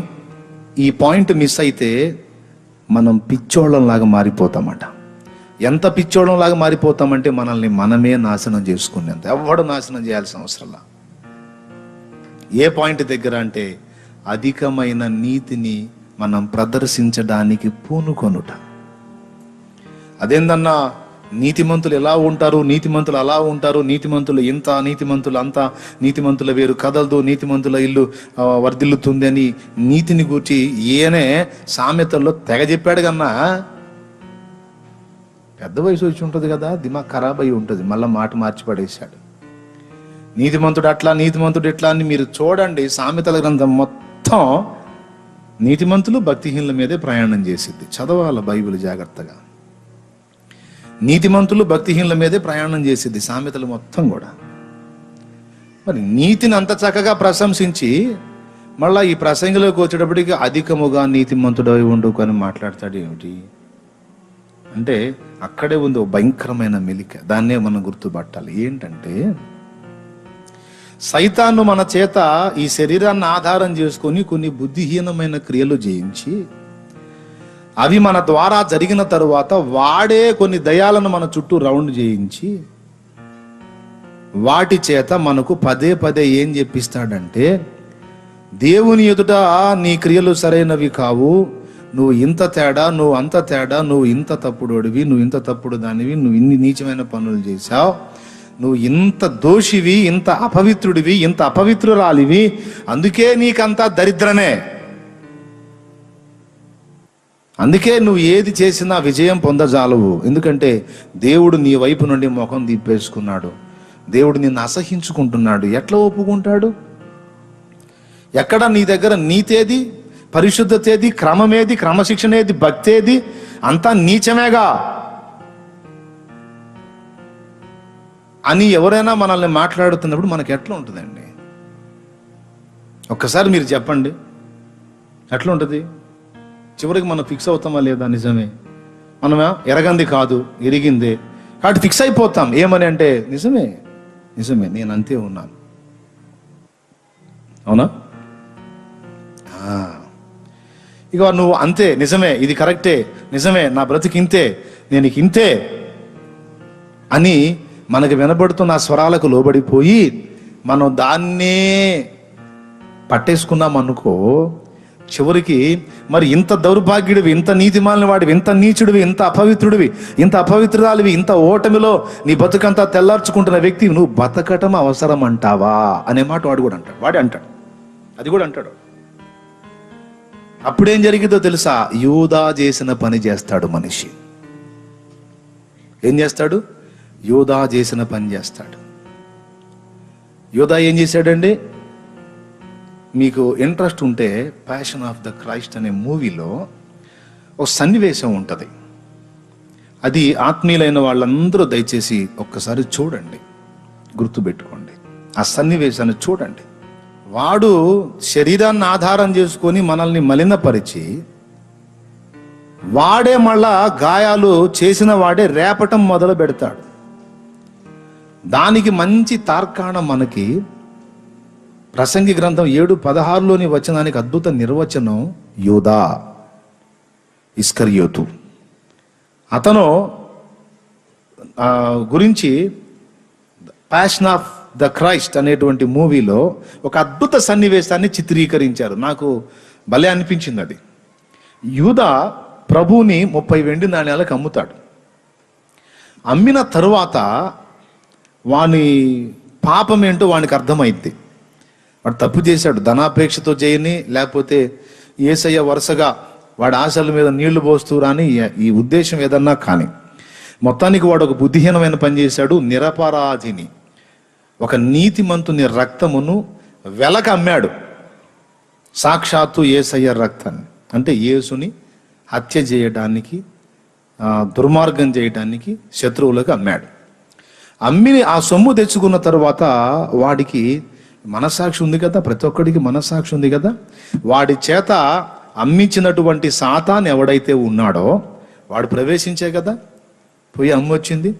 ఈ పాయింట్ మిస్ అయితే మనం పిచ్చోళ్ళంలాగా మారిపోతామట. ఎంత పిచ్చోళ్ళంలాగా మారిపోతామంటే మనల్ని మనమే నాశనం చేసుకునేంత. ఎవడు నాశనం చేయాల్సిన అవసరంలా. ఏ పాయింట్ దగ్గర అంటే అధికమైన నీతిని మనం ప్రదర్శించడానికి పూనుకొనుట. అదేందన్నా, నీతిమంతులు ఎలా ఉంటారు, నీతిమంతులు అలా ఉంటారు, నీతిమంతులు ఇంత, నీతిమంతులు అంత, నీతిమంతుల వేరు కదలదు, నీతిమంతుల ఇల్లు వర్ధిల్లుతుంది అని నీతిని గూర్చి ఈయనే సామెతల్లో తెగ చెప్పాడు కన్నా. పెద్ద వయసు వచ్చి ఉంటుంది కదా, దిమాగ్ ఖరాబ్ అయి ఉంటుంది, మళ్ళీ మాట మార్చి పడేశాడు. నీతిమంతుడు అట్లా, నీతిమంతుడు ఇట్లా అని మీరు చూడండి. సామెతల గ్రంథం మొత్తం నీతిమంతులు భక్తిహీనుల మీదే ప్రయాణం చేసిద్ది. చదవాలి బైబిల్ జాగ్రత్తగా. నీతిమంతులు భక్తిహీనుల మీదే ప్రయాణం చేసిద్ది సామెతలు మొత్తం కూడా. మరి నీతిని అంత చక్కగా ప్రశంసించి మళ్ళా ఈ ప్రసంగిలోకి వచ్చేటప్పటికి అధికముగా నీతిమంతుడై ఉండుకు అని మాట్లాడతాడు. ఏమిటి అంటే అక్కడే ఉంది ఒక భయంకరమైన మెలిక. దాన్నే మనం గుర్తుపట్టాలి. ఏంటంటే సైతాను మన చేత ఈ శరీరాన్ని ఆధారం చేసుకొని కొన్ని బుద్ధిహీనమైన క్రియలు చేయించి అవి మన ద్వారా జరిగిన తరువాత వాడే కొన్ని దయాలను మన చుట్టూ రౌండ్ చేయించి వాటి చేత మనకు పదే పదే ఏం చెప్పిస్తాడంటే, దేవుని ఎదుట నీ క్రియలు సరైనవి కావు, నువ్వు ఇంత తేడా, నువ్వు అంత తేడా, నువ్వు ఇంత తప్పుడోడివి, నువ్వు ఇంత తప్పుడు దానివి, నువ్వు ఇన్ని నీచమైన పనులు చేశావు, నువ్వు ఇంత దోషివి, ఇంత అపవిత్రుడివి, ఇంత అపవిత్రురాలివి, అందుకే నీకంతా దరిద్రమే, అందుకే నువ్వు ఏది చేసినా విజయం పొందజాలవు. ఎందుకంటే దేవుడు నీ వైపు నుండి ముఖం తిప్పేసుకున్నాడు. దేవుడు నిన్ను అసహించుకుంటున్నాడు. ఎట్లా ఒప్పుకుంటాడు? ఎక్కడ నీ దగ్గర నీతేది, పరిశుద్ధతేది, క్రమమేది, క్రమశిక్షణేది, భక్తేది? అంతా నీచమేగా అని ఎవరైనా మనల్ని మాట్లాడుతున్నప్పుడు మనకి ఎట్లా ఉంటుందండి? ఒక్కసారి మీరు చెప్పండి, ఎట్లా ఉంటుంది? చివరికి మనం ఫిక్స్ అవుతామా లేదా? నిజమే, మనం ఎరగంది కాదు, ఎరిగిందే కాబట్టి ఫిక్స్ అయిపోతాం. ఏమని అంటే నిజమే, నిజమే, నేను అంతే ఉన్నాను. అవునా? ఇక నువ్వు అంతే, నిజమే, ఇది కరెక్టే, నిజమే, నా బ్రతికింతే, నేను ఇంతే అని మనకు వినబడుతున్న ఆ స్వరాలకు లోబడిపోయి మనం దాన్నే పట్టేసుకున్నాం అనుకో, చివరికి మరి ఇంత దౌర్భాగ్యుడివి, ఇంత నీతిమాలిన వాడివి, ఇంత నీచుడివి, ఇంత అపవిత్రుడివి, ఇంత అపవిత్రురాలివి, ఇంత ఓటమిలో నీ బతుకంతా తెల్లార్చుకుంటున్న వ్యక్తి నువ్వు బతకటం అవసరం అంటావా అనే మాట వాడు కూడా అంటాడు. వాడే అంటాడు, అది కూడా అంటాడు. అప్పుడేం జరిగిందో తెలుసా? యూదా చేసిన పని చేస్తాడు మనిషి. ఏం చేస్తాడు? యూదా చేసిన పని చేస్తాడు. యూదా ఏం చేశాడండి? మీకు ఇంట్రెస్ట్ ఉంటే ప్యాషన్ ఆఫ్ ద క్రైస్ట్ అనే మూవీలో ఒక సన్నివేశం ఉంటుంది. అది ఆత్మీయులైన వాళ్ళందరూ దయచేసి ఒక్కసారి చూడండి, గుర్తుపెట్టుకోండి. ఆ సన్నివేశాన్ని చూడండి. వాడు శరీరాన్ని ఆధారం చేసుకొని మనల్ని మలినపరిచి వాడే మళ్ళా గాయాలు చేసిన వాడే రేపటం మొదలు పెడతాడు. దానికి మంచి తార్కాణం మనకి ప్రసంగి గ్రంథం 7:16లోని వచనానికి అద్భుత నిర్వచనం. యూదా ఇస్కరియోతు అతను గురించి ప్యాషన్ ఆఫ్ ద క్రైస్ట్ అనేటువంటి మూవీలో ఒక అద్భుత సన్నివేశాన్ని చిత్రీకరించారు. నాకు భలే అనిపించింది అది. యూదా ప్రభువుని 30 వెండి నాణ్యాలకు అమ్ముతాడు. అమ్మిన తరువాత వాని పాపం ఏంటో వానికి అర్థమైంది. వాడు తప్పు చేశాడు, ధనాపేక్షతో చేయని, లేకపోతే యేసయ్య వరుసగా వాడి ఆశల మీద నీళ్లు పోస్తూ రాని ఈ ఉద్దేశం ఏదన్నా కానీ, మొత్తానికి వాడు ఒక బుద్ధిహీనమైన పని చేశాడు. నిరపరాధిని, ఒక నీతిమంతుని రక్తమును వెలక అమ్మాడు. సాక్షాత్తు యేసయ్య రక్తాన్ని, అంటే యేసుని హత్య చేయడానికి, దుర్మార్గం చేయడానికి శత్రువులకు అమ్మాడు. అమ్మి ఆ సొమ్ము తెచ్చుకున్న తర్వాత వాడికి మనస్సాక్షి ఉంది కదా, ప్రతి ఒక్కడికి మనస్సాక్షి ఉంది కదా. వాడి చేత అమ్మించినటువంటి సాతాను ఎవడైతే ఉన్నాడో వాడు ప్రవేశించే కదా పోయి అమ్మి వచ్చింది.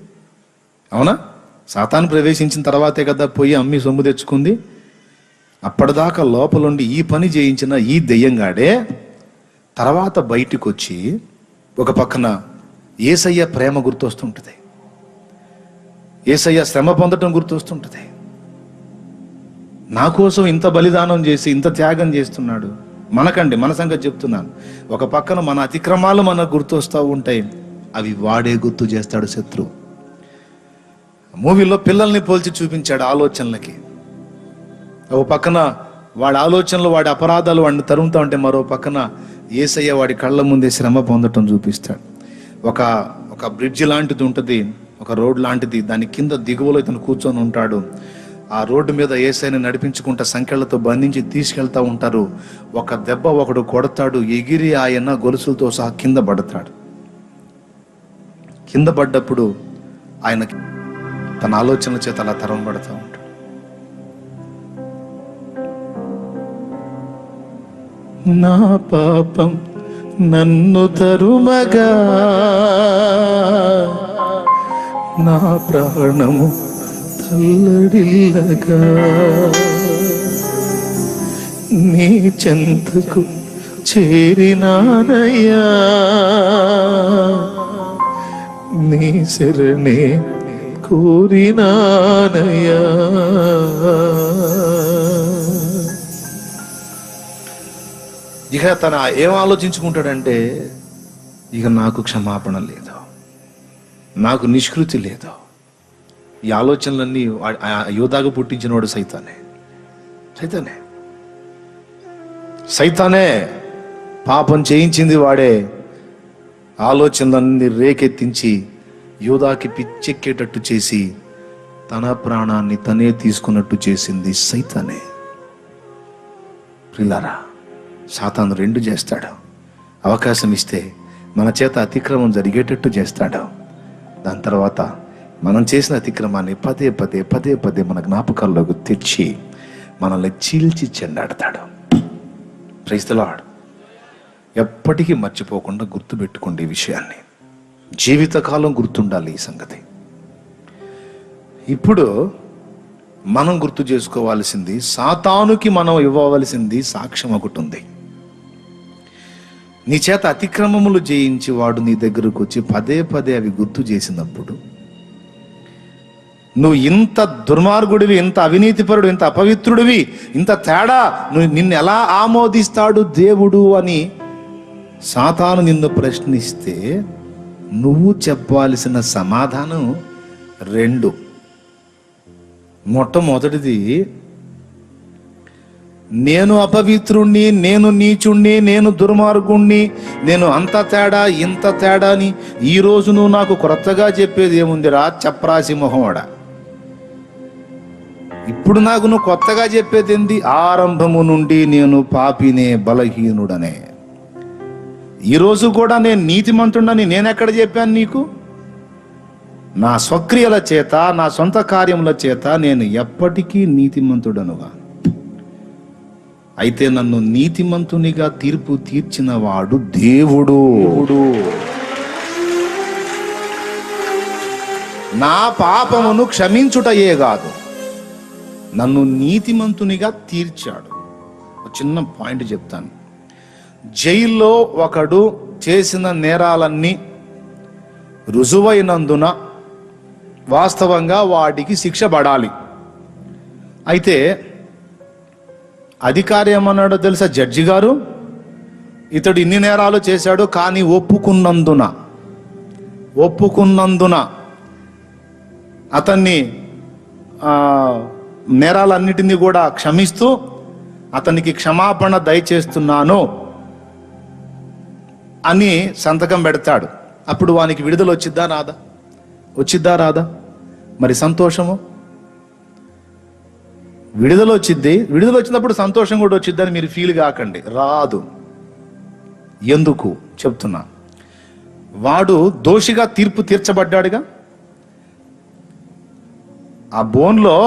అవునా? సాతాను ప్రవేశించిన తర్వాతే కదా పోయి అమ్మి సొమ్ము తెచ్చుకుంది. అప్పటిదాకా లోపలుండి ఈ పని చేయించిన ఈ దెయ్యంగాడే తర్వాత బయటికి వచ్చి ఒక పక్కన యేసయ్య ప్రేమ గుర్తొస్తుంటుంది, యేసయ్య శ్రమ పొందటం గుర్తొస్తుంటుంది. నా కోసం ఇంత బలిదానం చేసి ఇంత త్యాగం చేస్తున్నాడు. మనకండి, మన సంగతి చెప్తున్నాను. ఒక పక్కన మన అతిక్రమాలు మనకు గుర్తొస్తూ ఉంటాయి, అవి వాడే గుర్తు చేస్తాడు శత్రువు. మూవీలో పిల్లల్ని పోల్చి చూపించాడు ఆలోచనలకి. ఓ పక్కన వాడి ఆలోచనలు, వాడి అపరాధాలు వాడిని తరుముతా ఉంటే, మరో పక్కన యేసయ్య వాడి కళ్ళ ముందే శ్రమ పొందటం చూపిస్తాడు. ఒక బ్రిడ్జ్ లాంటిది ఉంటుంది, ఒక రోడ్ లాంటిది, దాని కింద దిగువలో ఇతను కూర్చొని ఉంటాడు. ఆ రోడ్డు మీద యేసయ్యని నడిపించుకుంటా సంకెళ్లతో బంధించి తీసుకెళ్తా ఉంటారు. ఒక దెబ్బ ఒకడు కొడతాడు, ఎగిరి ఆయన గొలుసులతో సహా కింద పడతాడు. కింద పడ్డప్పుడు ఆయన తన ఆలోచనల చేత అలా తరంబడతా ఉంటాడు. నా పాపం నన్ను తరుమగా, నా ప్రాణము తల్లడిల్లగా, నీ చెంతకు చేరినానయ్యా, నీ శరణే కోరినానయ్యా. ఇక తన ఏం ఆలోచించుకుంటాడంటే, ఇక నాకు క్షమాపణ లేదు, నాకు నిష్కృతి లేదు. ఈ ఆలోచనలన్నీ యూదాగా పుట్టించిన వాడు సైతానే పాపం చేయించింది వాడే. ఆలోచనలన్నీ రేకెత్తించి యూదాకి పిచ్చెక్కేటట్టు చేసి తన ప్రాణాన్ని తనే తీసుకున్నట్టు చేసింది సైతానే. ప్రియులారా, సాతాను రెండు చేస్తాడు. అవకాశం ఇస్తే మన చేత అతిక్రమం జరిగేటట్టు చేస్తాడు. దాని తర్వాత మనం చేసిన అతిక్రమాన్ని పదే పదే పదే పదే మన జ్ఞాపకాల్లోకి తెచ్చి మనల్ని చీల్చి చెండాడతాడు. Praise the lord. ఎప్పటికీ మర్చిపోకుండా గుర్తుపెట్టుకోండి ఈ విషయాన్ని, జీవితకాలం గుర్తుండాలి ఈ సంగతి. ఇప్పుడు మనం గుర్తు చేసుకోవాల్సింది, సాతానుకి మనం ఇవ్వవలసింది సాక్ష్యం ఒకటి ఉంది. నీ చేత అతిక్రమములు చేయించి వాడు నీ దగ్గరకు వచ్చి పదే పదే అవి గుర్తు చేసినప్పుడు నువ్వు ఇంత దుర్మార్గుడివి, ఇంత అవినీతిపరుడు, ఇంత అపవిత్రుడివి, ఇంత తేడా, నిన్ను ఎలా ఆమోదిస్తాడు దేవుడు అని సాతాను నిన్ను ప్రశ్నిస్తే నువ్వు చెప్పాల్సిన సమాధానం రెండు. మొట్టమొదటిది, నేను అపవిత్రుణ్ణి, నేను నీచుణ్ణి, నేను దుర్మార్గుణ్ణి, నేను అంత తేడా ఇంత తేడా అని ఈరోజు నువ్వు నాకు క్రొత్తగా చెప్పేది ఏముందిరా చప్రాసి మొహమోడా? ఇప్పుడు నాకు నువ్వు కొత్తగా చెప్పేది ఏంది? ఆరంభము నుండి నేను పాపినే, బలహీనుడనే. ఈరోజు కూడా నేను నీతిమంతుడని నేనెక్కడ చెప్పాను నీకు? నా స్వక్రియల చేత, నా సొంత కార్యముల చేత నేను ఎప్పటికీ నీతిమంతుడనుగా. అయితే నన్ను నీతిమంతునిగా తీర్పు తీర్చిన వాడు దేవుడు. నా పాపమును క్షమించుటయే కాదు, నన్ను నీతిమంతునిగా తీర్చాడు. ఒక చిన్న పాయింట్ చెప్తాను. జైల్లో ఒకడు చేసిన నేరాలన్నీ రుజువైనందున వాస్తవంగా వాడికి శిక్ష పడాలి. అయితే అధికారి ఏమన్నాడో తెలుసా? జడ్జి గారు, ఇతడు ఇన్ని నేరాలు చేశాడు, కానీ ఒప్పుకున్నందున అతన్ని నేరాలన్నిటినీ కూడా క్షమిస్తూ అతనికి క్షమాపణ దయచేస్తున్నాను అని సంతకం పెడతాడు. అప్పుడు వానికి విడుదల వచ్చిద్దా రాదా? మరి సంతోషము? విడుదల వచ్చినప్పుడు సంతోషం కూడా వచ్చిద్దని మీరు ఫీల్ కాకండి, రాదు. ఎందుకు చెప్తున్నా? వాడు దోషిగా తీర్పు తీర్చబడ్డాడుగా. ఆ బోన్లో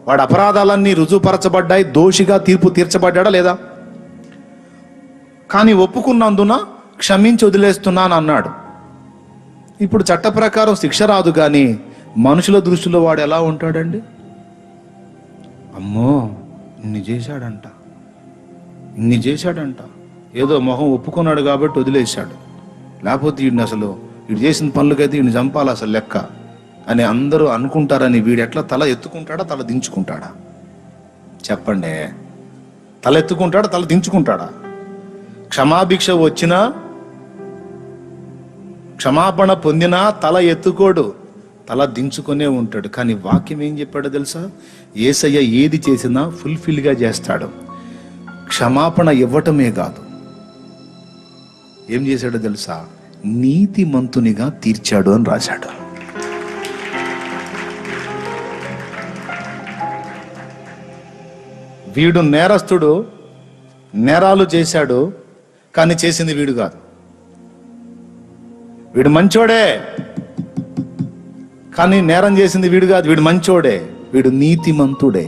వాడు అపరాధాలన్నీ రుజువుపరచబడ్డాయి, దోషిగా తీర్పు తీర్చబడ్డా లేదా? కానీ ఒప్పుకున్నందున క్షమించి వదిలేస్తున్నాను అన్నాడు. ఇప్పుడు చట్ట ప్రకారం శిక్ష రాదు, కానీ మనుషుల దృష్టిలో వాడు ఎలా ఉంటాడండి? అమ్మో, ఇన్ని చేశాడంట, ఏదో మొహం ఒప్పుకున్నాడు కాబట్టి వదిలేశాడు, లేకపోతే వీడు చేసిన పనులకైతే వీడిని చంపాలి అసలు లెక్క అని అందరూ అనుకుంటారని వీడు ఎట్లా తల ఎత్తుకుంటాడా, తల దించుకుంటాడా? చెప్పండి. తల ఎత్తుకుంటాడా, తల దించుకుంటాడా? క్షమాభిక్ష వచ్చినా, క్షమాపణ పొందినా తల ఎత్తుకోడు, తల దించుకునే ఉంటాడు. కానీ వాక్యం ఏం చెప్పాడో తెలుసా? యేసయ్య ఏది చేసినా ఫుల్ఫిల్గా చేస్తాడు. క్షమాపణ ఇవ్వటమే కాదు, ఏం చేశాడో తెలుసా? నీతిమంతునిగా తీర్చాడు అని రాశాడు. వీడు నేరస్తుడు, నేరాలు చేశాడు, కానీ చేసింది వీడు కాదు. వీడు మంచోడే, కానీ నేరం చేసింది వీడు కాదు. వీడు మంచోడే, వీడు నీతిమంతుడే.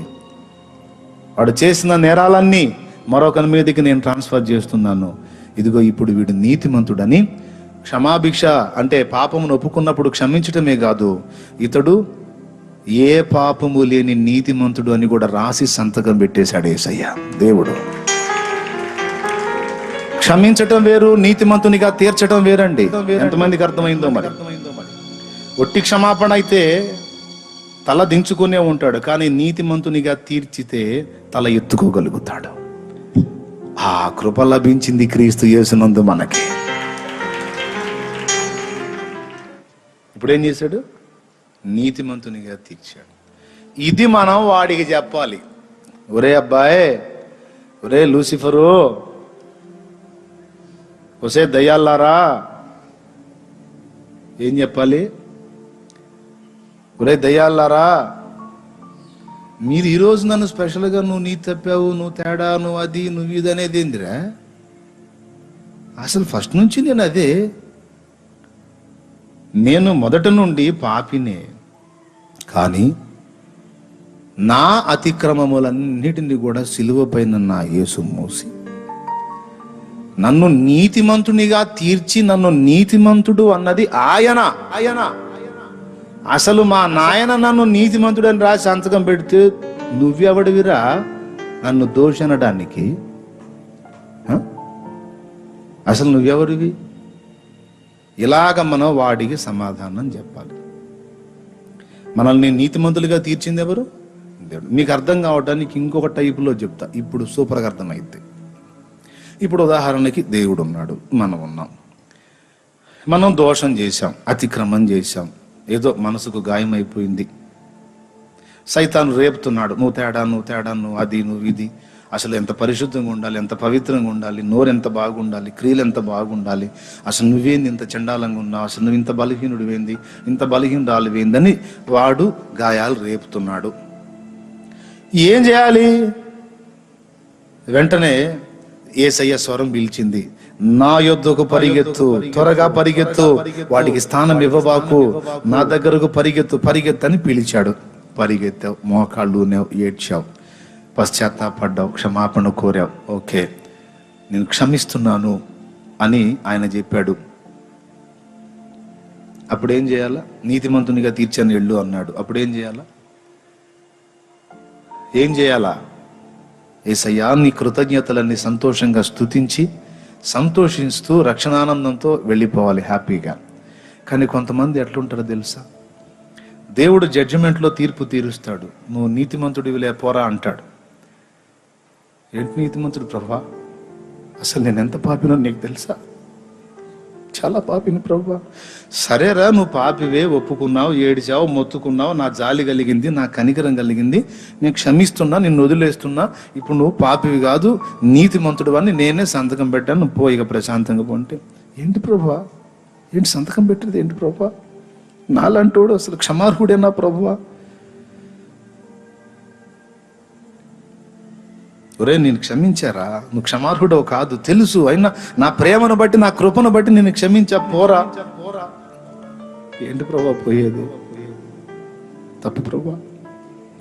వాడు చేసిన నేరాలన్నీ మరొకరి మీదకి నేను ట్రాన్స్ఫర్ చేస్తున్నాను. ఇదిగో ఇప్పుడు వీడు నీతిమంతుడని. క్షమాభిక్ష అంటే పాపమును ఒప్పుకున్నప్పుడు క్షమించటమే కాదు, ఇతడు ఏ పాపము లేని నీతిమంతుడు అని కూడా రాసి సంతకం పెట్టేశాడు యేసయ్య దేవుడు. క్షమించటం వేరు, నీతిమంతునిగా తీర్చటం వేరండి. ఎంతమందికి అర్థమైందో మరి? ఒట్టి క్షమాపణ అయితే తల దించుకునే ఉంటాడు, కానీ నీతిమంతునిగా తీర్చితే తల ఎత్తుకోగలుగుతాడు. ఆ కృప లభించింది క్రీస్తు యేసునందు మనకి. ఇప్పుడు ఏం చేశాడు? నీతిమంతునిగా తీర్చాడు. ఇది మనం వాడికి చెప్పాలి. ఒరే అబ్బాయి, ఒరే లూసిఫరు, ఒసే దయ్యాలారా, ఏం చెప్పాలి? ఒరే దయ్యాలారా, మీరు ఈరోజు నన్ను స్పెషల్గా నువ్వు నీ తప్పావు, నువ్వు తేడా, నువ్వు అది, నువ్వు ఇది అనేది ఏందిరా? అసలు ఫస్ట్ నుంచి నేను అదే. నేను మొదట నుండి పాపినే, కానీ నా అతిక్రమములన్నిటిని కూడా సిలువ పైన నా యేసు మోసి నన్ను నీతిమంతునిగా తీర్చి, నన్ను నీతిమంతుడు అన్నది ఆయన. అసలు మా నాయన నన్ను నీతిమంతుడు అని రాసి సంతకం పెడితే నువ్వెవడివిరా నన్ను దోషనడానికి? అసలు నువ్వెవరివి? ఇలాగ మనం వాడికి సమాధానం చెప్పాలి. మనల్ని నీతిమంతులుగా తీర్చింది ఎవరు? దేవుడు. మీకు అర్థం కావడానికి ఇంకొక టైపులో చెప్తా, ఇప్పుడు సూపర్గా అర్థమైద్ది. ఇప్పుడు ఉదాహరణకి దేవుడు ఉన్నాడు, మనం ఉన్నాం. మనం దోషం చేశాం, అతిక్రమం చేశాం, ఏదో మనసుకు గాయం అయిపోయింది. సైతాను రేపుతున్నాడు, నువ్వు తేడా, నువ్వు అది, నువ్వు ఇది. అసలు ఎంత పరిశుద్ధంగా ఉండాలి, ఎంత పవిత్రంగా ఉండాలి, నోరు ఎంత బాగుండాలి, క్రియలు ఎంత బాగుండాలి, అసలు నువ్వేంది ఇంత చండాలంగా ఉన్నావు, అసలు నువ్వు ఇంత బలహీనుడు వేంది, ఇంత బలహీనురాలు వేందని వాడు గాయాలు రేపుతున్నాడు. ఏం చేయాలి? వెంటనే యేసయ్య స్వరం పిలిచింది, నా యొద్దకు పరిగెత్తు, త్వరగా పరిగెత్తు, వాడికి స్థానం ఇవ్వబాకు, నా దగ్గరకు పరిగెత్తు అని పిలిచాడు. పరిగెత్తావు, మోకాళ్ళు ఏడ్చావు, పశ్చాత్తాపడ్డావు, క్షమాపణ కోరావు. ఓకే, నేను క్షమిస్తున్నాను అని ఆయన చెప్పాడు. అప్పుడేం చేయాలా? నీతిమంతునిగా తీర్చని వెళ్ళు అన్నాడు. అప్పుడేం చేయాలా? ఏం చేయాలా? యేసయ్యా నీ కృతజ్ఞతలన్నీ సంతోషంగా స్తుతించి సంతోషిస్తూ రక్షణానందంతో వెళ్ళిపోవాలి హ్యాపీగా. కానీ కొంతమంది ఎట్లుంటారో తెలుసా? దేవుడు జడ్జిమెంట్లో తీర్పు తీరుస్తాడు, నువ్వు నీతిమంతుడివిలే పోరా అంటాడు. ఏంటి నీతిమంతుడు ప్రభువా? అసలు నేను ఎంత పాపినో నీకు తెలుసా? చాలా పాపిని ప్రభువా. సరేరా, నువ్వు పాపివే, ఒప్పుకున్నావు, ఏడిచావు, మొత్తుకున్నావు, నా జాలి కలిగింది, నా కనికరం కలిగింది, నేను క్షమిస్తున్నా, నిన్ను వదిలేస్తున్నా. ఇప్పుడు నువ్వు పాపివి కాదు, నీతిమంతుడు అని నేనే సంతకం పెట్టాను, నువ్వు పో ఇక ప్రశాంతంగా పోంటే. ఏంటి ప్రభువా? ఏంటి సంతకం పెట్టేది ఏంటి ప్రభువా? నాలంటోడు అసలు క్షమార్హుడేనా ప్రభువా? ఒరే, నేను క్షమించారా? నువ్వు క్షమార్హుడవు కాదు తెలుసు, అయినా నా ప్రేమను బట్టి, నా కృపను బట్టి నేను క్షమించా, పోరా. ఏంటి ప్రభా పోయేది? తప్పు ప్రభా,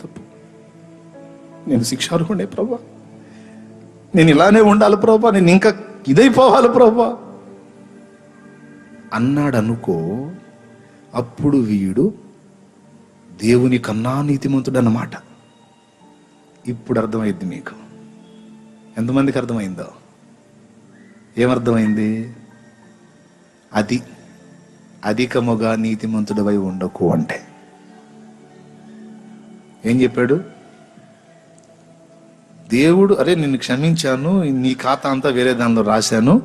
తప్పు. నేను శిక్షార్హుడే ప్రభా, నేను ఇలానే ఉండాలి ప్రభా, నేను ఇంకా ఇదైపోవాలి ప్రభా అన్నాడు అనుకో. అప్పుడు వీడు దేవుని కన్నా నీతిమంతుడు అన్నమాట. ఇప్పుడు అర్థమైంది మీకు. ఎంతమందికి అర్థమైందో? ఏమర్థమైంది? అది అధికముగా నీతిమంతుడివై ఉండకు అంటే ఏం చెప్పాడు దేవుడు? అరే నిన్ను క్షమించాను, నీ ఖాతా అంతా వేరే దానిలో రాశాను,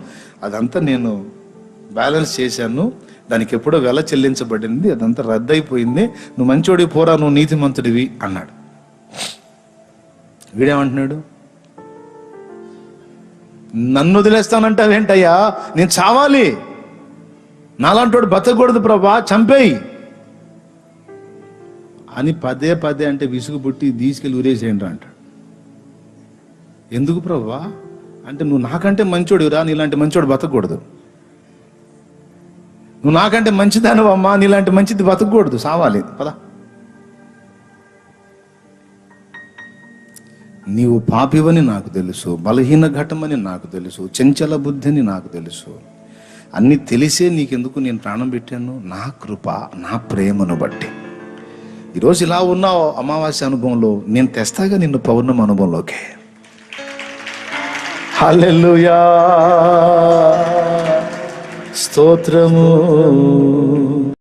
అదంతా నేను బ్యాలెన్స్ చేశాను, దానికి ఎప్పుడో వెల చెల్లించబడింది, అదంతా రద్దయిపోయింది, నువ్వు మంచోడివి పోరా, నువ్వు నీతిమంతుడివి అన్నాడు. వీడేమంటున్నాడు? నన్ను వదిలేస్తానంటావేంటయ్యా, నేను చావాలి, నాలాంటోడు బతకూడదు ప్రభా, చంపేయి అని పదే అంటే విసుగు పుట్టి తీసుకెళ్ళి ఊరేసేయండి అంటాడు. ఎందుకు ప్రభా అంటే, నువ్వు నాకంటే మంచోడిరా, నీలాంటి మంచోడు బతకూడదు. నువ్వు నాకంటే మంచిదానివమ్మా, నీలాంటి మంచిది బతకూడదు, సావాలి పదా. నీవు పాపివని నాకు తెలుసు, బలహీన ఘటమని నాకు తెలుసు, చంచల బుద్ధిని నాకు తెలుసు. అన్నీ తెలిసే నీకెందుకు నేను ప్రాణం పెట్టాను? నా కృప, నా ప్రేమను బట్టి. ఈరోజు ఇలా ఉన్నావు అమావాస్య అనుభవంలో, నేను తెస్తాగా నిన్ను పౌర్ణమి అనుభవంలోకి. హల్లెలూయా, స్తోత్రము.